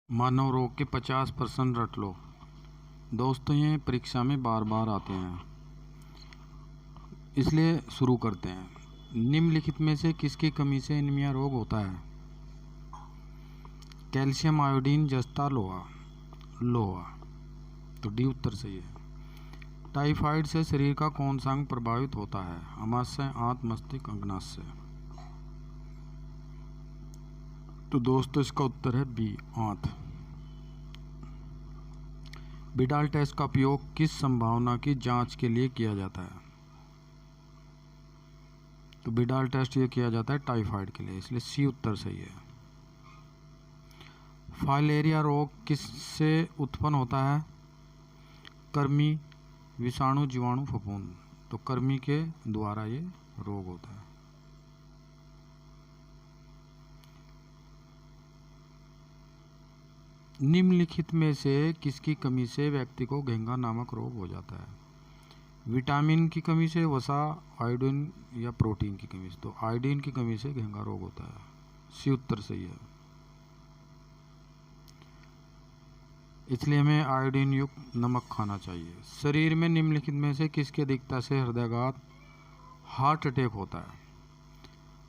मानव रोग के 50% रट लो। दोस्तों, ये परीक्षा में बार बार आते हैं, इसलिए शुरू करते हैं। निम्नलिखित में से किसकी कमी से एनीमिया रोग होता है? कैल्शियम, आयोडीन, जस्ता, लोहा। तो डी उत्तर सही है। टाइफाइड से शरीर का कौन सा अंग प्रभावित होता है? आमाशय, आंत, मस्तिष्क, अग्नाशय। तो दोस्तों, इसका उत्तर है बी, आंत। विडाल टेस्ट का उपयोग किस संभावना की जांच के लिए किया जाता है? तो विडाल टेस्ट ये किया जाता है टाइफाइड के लिए, इसलिए सी उत्तर सही है। फाइलेरिया रोग किससे उत्पन्न होता है? कृमि, विषाणु, जीवाणु, फफूंद। तो कृमि के द्वारा ये रोग होता है। निम्नलिखित में से किसकी कमी से व्यक्ति को घेंगा नामक रोग हो जाता है? विटामिन की कमी से, वसा, आयोडीन या प्रोटीन की कमी से? तो आयोडीन की कमी से घेंगा रोग होता है। सी उत्तर सही है। इसलिए हमें आयोडीन युक्त नमक खाना चाहिए। शरीर में निम्नलिखित में से किसकी अधिकता से हृदयाघात, हार्ट अटैक होता है?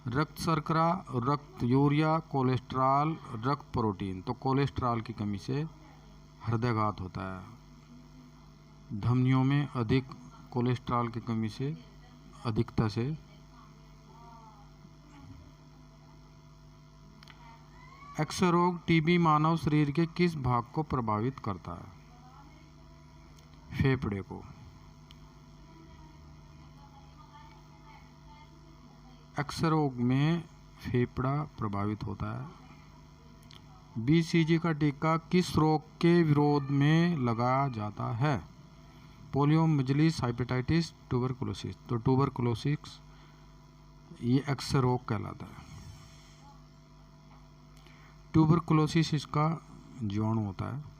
रक्त शर्करा, रक्त यूरिया, कोलेस्ट्रॉल, रक्त प्रोटीन। तो कोलेस्ट्रॉल की कमी से हृदयाघात होता है। धमनियों में अधिक कोलेस्ट्रॉल की कमी से अधिकता से एक्स रोग टीबी मानव शरीर के किस भाग को प्रभावित करता है? फेफड़े को। एक्स रोग में फेफड़ा प्रभावित होता है। बीसीजी का टीका किस रोग के विरोध में लगाया जाता है? Polio, measles, hepatitis, tuberculosis. तो ट्यूबरकुलोसिस ये एक्स रोग कहलाता है। ट्यूबरकुलोसिस इसका जीवाणु होता है।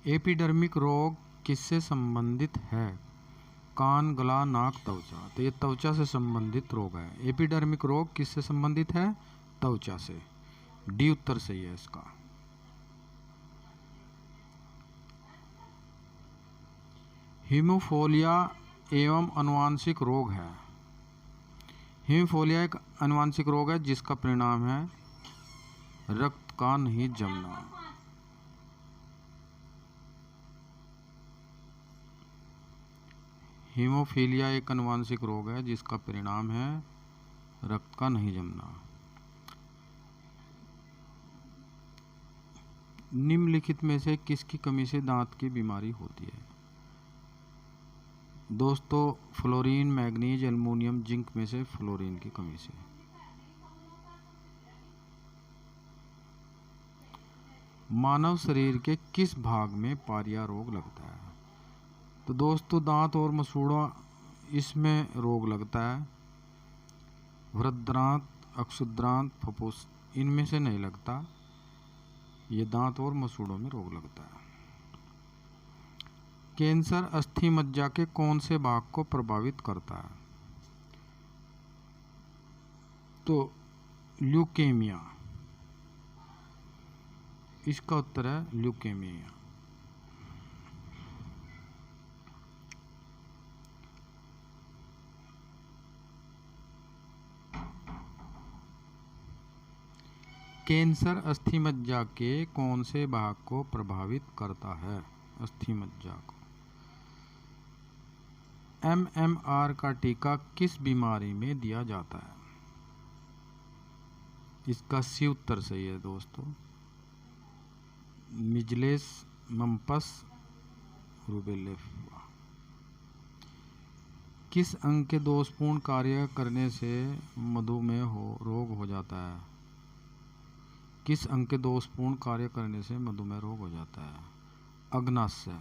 एपिडर्मिक रोग किससे संबंधित है? कान, गला, नाक, त्वचा। तो ये त्वचा से संबंधित रोग है। एपिडर्मिक रोग किससे संबंधित है? त्वचा से। डी उत्तर सही है इसका। हीमोफीलिया एवं अनुवांशिक रोग है। हीमोफीलिया एक अनुवांशिक रोग है जिसका परिणाम है रक्त का नहीं जमना। हीमोफीलिया एक अनुवांशिक रोग है जिसका परिणाम है रक्त का नहीं जमना। निम्नलिखित में से किसकी कमी से दांत की बीमारी होती है? दोस्तों, फ्लोरीन, मैग्नीज, एल्युमिनियम, जिंक में से फ्लोरीन की कमी से। मानव शरीर के किस भाग में पारिया रोग लगता है? तो दोस्तों, दांत और मसूड़ा, इसमें रोग लगता है। वृद्धदांत, अक्षुद्रांत, फुफ्फुस, इनमें से नहीं लगता। ये दांत और मसूड़ों में रोग लगता है। कैंसर अस्थि मज्जा के कौन से भाग को प्रभावित करता है? तो ल्यूकेमिया। इसका उत्तर है ल्यूकेमिया। कैंसर अस्थि मज्जा के कौन से भाग को प्रभावित करता है? अस्थि मज्जा को। MMR का टीका किस बीमारी में दिया जाता है? इसका सी उत्तर सही है दोस्तों। Measles, mumps, rubella. किस अंग के दोषपूर्ण कार्य करने से मधुमेह रोग हो जाता है? किस अंग के दोषपूर्ण कार्य करने से मधुमेह रोग हो जाता है? अग्नाशय।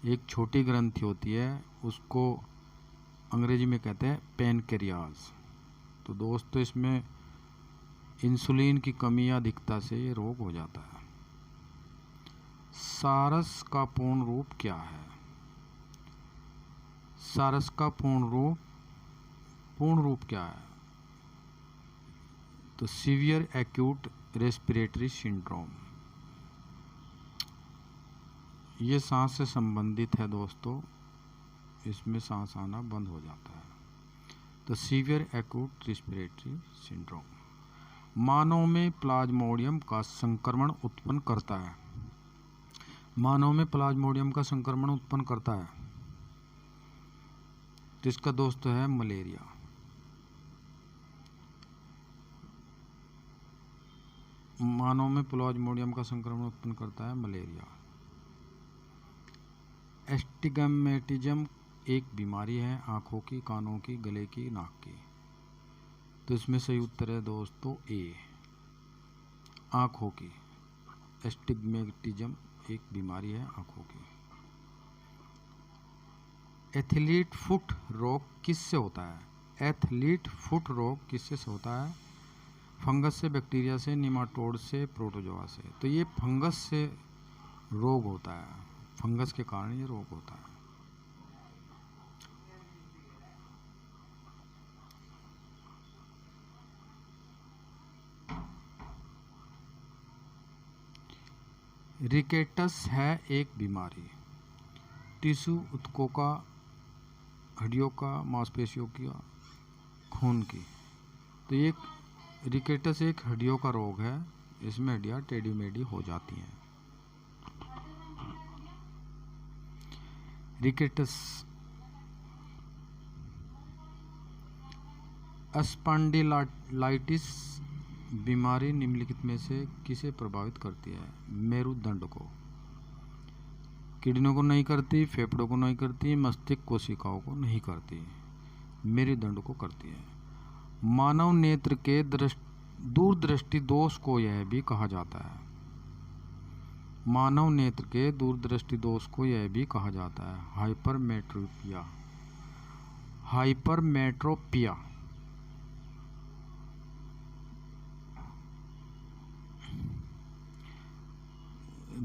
एक छोटी ग्रंथि होती है, उसको अंग्रेजी में कहते हैं पैनक्रियाज। तो दोस्तों, इसमें इंसुलिन की कमी या अधिकता से ये रोग हो जाता है। सारस का पूर्ण रूप क्या है? सारस का पूर्ण रूप क्या है? तो सीवियर एक्यूट रेस्पिरेटरी सिंड्रोम। ये सांस से संबंधित है दोस्तों, इसमें सांस आना बंद हो जाता है। तो सीवियर एक्यूट रेस्पिरेटरी सिंड्रोम। मानव में प्लाज्मोडियम का संक्रमण उत्पन्न करता है। मानव में प्लाज्मोडियम का संक्रमण उत्पन्न करता है तो इसका दोस्त है मलेरिया। मानव में प्लाज्मोडियम का संक्रमण उत्पन्न करता है मलेरिया। एस्टिग्मेटिज्म एक बीमारी है आँखों की, कानों की, गले की, नाक की। तो इसमें सही उत्तर है दोस्तों ए, आँखों की। एस्टिग्मेटिज्म एक बीमारी है आँखों की। एथलीट फुट रोग किससे होता है? एथलीट फुट रोग किससे होता है? फंगस से, बैक्टीरिया से, निमाटोड से, प्रोटोजोआ से। तो ये फंगस से रोग होता है, फंगस के कारण ये रोग होता है। रिकेटस है एक बीमारी, टिश्यू ऊतकों का, हड्डियों का, मांसपेशियों की, खून की। तो ये रिकेटस एक हड्डियों का रोग है, इसमें हड्डियाँ टेढ़ी मेढ़ी हो जाती हैं। रिकेटस। स्पॉन्डिलाइटिस बीमारी निम्नलिखित में से किसे प्रभावित करती है? मेरुदंड को। किडनियों को नहीं करती, फेफड़ों को नहीं करती, मस्तिष्क कोशिकाओं को नहीं करती, मेरुदंड को करती है। मानव नेत्र के दूरदृष्टि दोष को यह भी कहा जाता है। मानव नेत्र के दूरदृष्टि दोष को यह भी कहा जाता है हाइपरमेट्रोपिया। हाइपरमेट्रोपिया।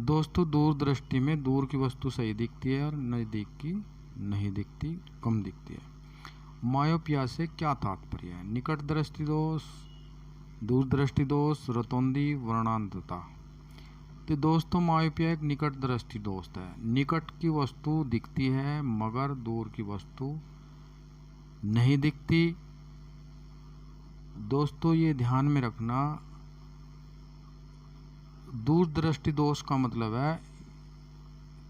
दोस्तों दूरदृष्टि में दूर की वस्तु सही दिखती है और नज़दीक की नहीं दिखती, कम दिखती है। मायोपिया से क्या तात्पर्य है? निकट दृष्टि दोष, दूरदृष्टि दोष, रोतोंदी, वर्णांधता। तो दोस्तों मायोपिया एक निकट दृष्टि दोष है। निकट की वस्तु दिखती है मगर दूर की वस्तु नहीं दिखती। दोस्तों ये ध्यान में रखना, दूरदृष्टि दोष का मतलब है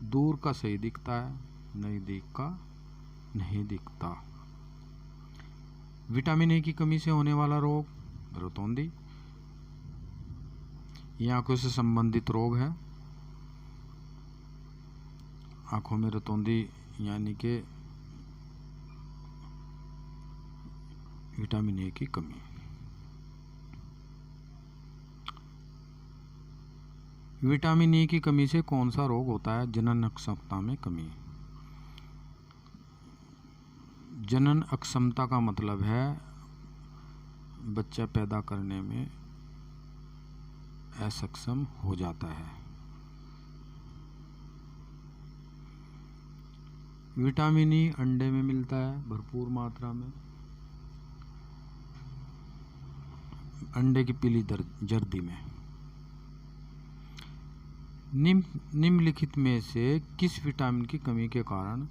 दूर का सही दिखता है, नज़दीक का नहीं दिखता। विटामिन ए की कमी से होने वाला रोग, रोतोंदी। ये आंखों से संबंधित रोग है। आंखों में रोतोंदी यानी कि विटामिन ए की कमी। विटामिन ए की कमी से कौन सा रोग होता है? जनन अक्षमता में कमी। जनन अक्षमता का मतलब है बच्चा पैदा करने में असक्षम हो जाता है। विटामिन ई अंडे में मिलता है भरपूर मात्रा में, अंडे की पीली जर्दी में। निम्नलिखित में से किस विटामिन की कमी के कारण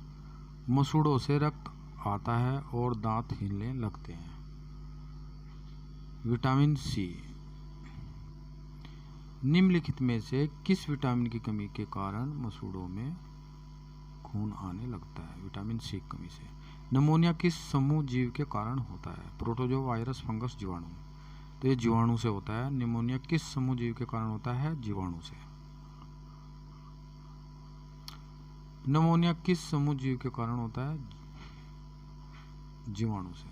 मसूड़ों से रक्त आता है और दांत हिलने लगते हैं? Vitamin C. निम्नलिखित में से किस विटामिन की कमी के कारण मसूड़ों में खून आने लगता है? विटामिन सी की कमी से। निमोनिया किस समूह जीव के कारण होता है? प्रोटोजोआ, वायरस, फंगस, जीवाणु। तो ये जीवाणु से होता है। निमोनिया किस समूह जीव के कारण होता है? जीवाणु से। निमोनिया किस समूह जीव के कारण होता है? जीवाणु से।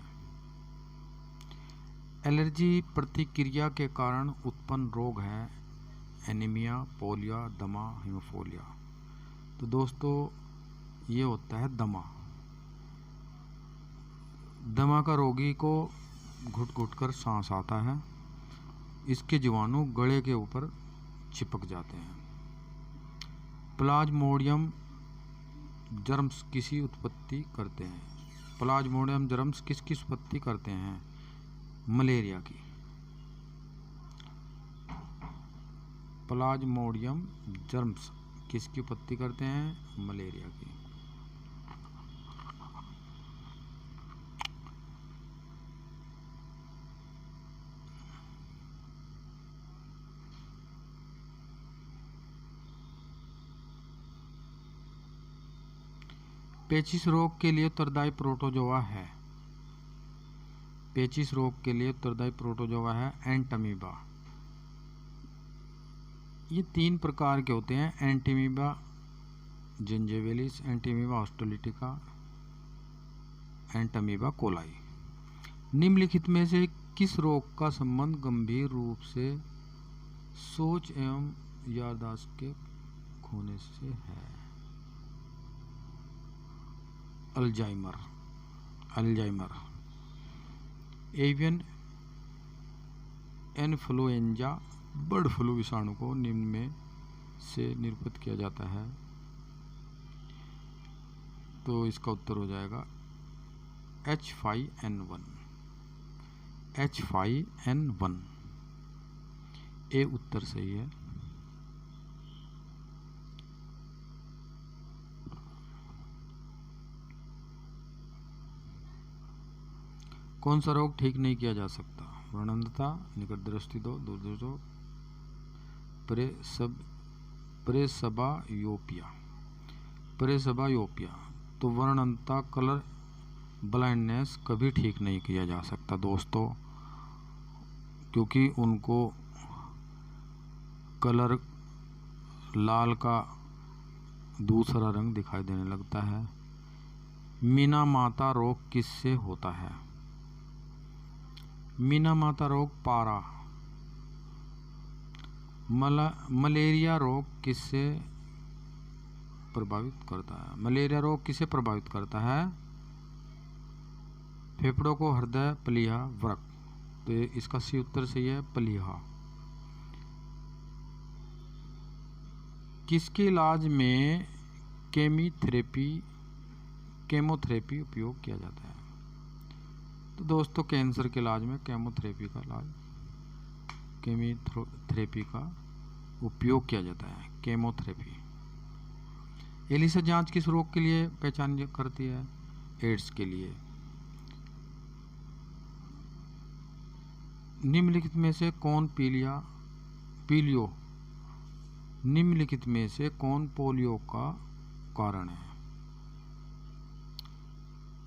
एलर्जी प्रतिक्रिया के कारण उत्पन्न रोग है एनीमिया, पोलिया, दमा, हीमोफीलिया। तो दोस्तों ये होता है दमा। दमा का रोगी को घुट घुट कर सांस आता है, इसके जीवाणु गले के ऊपर चिपक जाते हैं। प्लाज्मोडियम जर्म्स किसी उत्पत्ति करते हैं? प्लाज्मोडियम जर्म्स किसकी उत्पत्ति करते हैं? मलेरिया की। प्लाज्मोडियम जर्म्स किसकी उत्पत्ति करते हैं? मलेरिया की। पेचिश रोग के लिए उत्तरदायी प्रोटोजोआ है। पेचिश रोग के लिए उत्तरदायी प्रोटोजोआ है एंटमीबा। ये 3 प्रकार के होते हैं, एंटीमीबा जिंजिविलिस, एंटीमीबा ऑस्ट्रेलिटिका, एंटमीबा कोलाई। निम्नलिखित में से किस रोग का संबंध गंभीर रूप से सोच एवं याददाश्त के खोने से है? Alzheimer. Avian influenza bird flu विषाणु को निम्न में से निरूपित किया जाता है, तो इसका उत्तर हो जाएगा H5N1। H5N1 ए उत्तर सही है। कौन सा रोग ठीक नहीं किया जा सकता? वर्णनता, निकट दृष्टि दो, दूरदृष्टि, प्रेसबायोपिया। तो वर्णनता, कलर ब्लाइंडनेस कभी ठीक नहीं किया जा सकता दोस्तों, क्योंकि उनको कलर लाल का दूसरा रंग दिखाई देने लगता है। मीना माता रोग किससे होता है? मीना माता रोग पारा। मलेरिया रोग किससे प्रभावित करता है? मलेरिया रोग किसे प्रभावित करता है? फेफड़ों को, हृदय, प्लीहा, वृक्क। तो इसका सी उत्तर सही है, प्लीहा। किसके इलाज में केमोथेरेपी उपयोग किया जाता है? तो दोस्तों कैंसर के इलाज में केमोथेरेपी का उपयोग किया जाता है, केमोथेरेपी। एलिसा जांच किस रोग के लिए पहचान करती है? एड्स के लिए। निम्नलिखित में से कौन पोलियो का कारण है?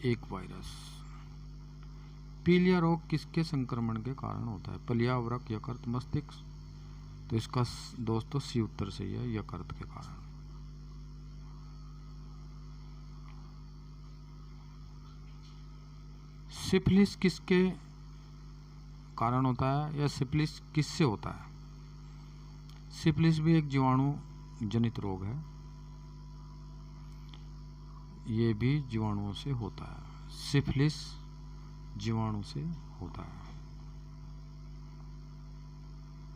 एक वायरस। पीलिया रोग किसके संक्रमण के कारण होता है? प्लीहा, वृक्क, यकृत, मस्तिष्क। तो इसका दोस्तों सी उत्तर सही है, यकृत के कारण। सिफिलिस किसके कारण होता है, या सिफिलिस किससे होता है? सिफिलिस भी एक जीवाणु जनित रोग है, ये भी जीवाणुओं से होता है। सिफिलिस जीवाणु से होता है।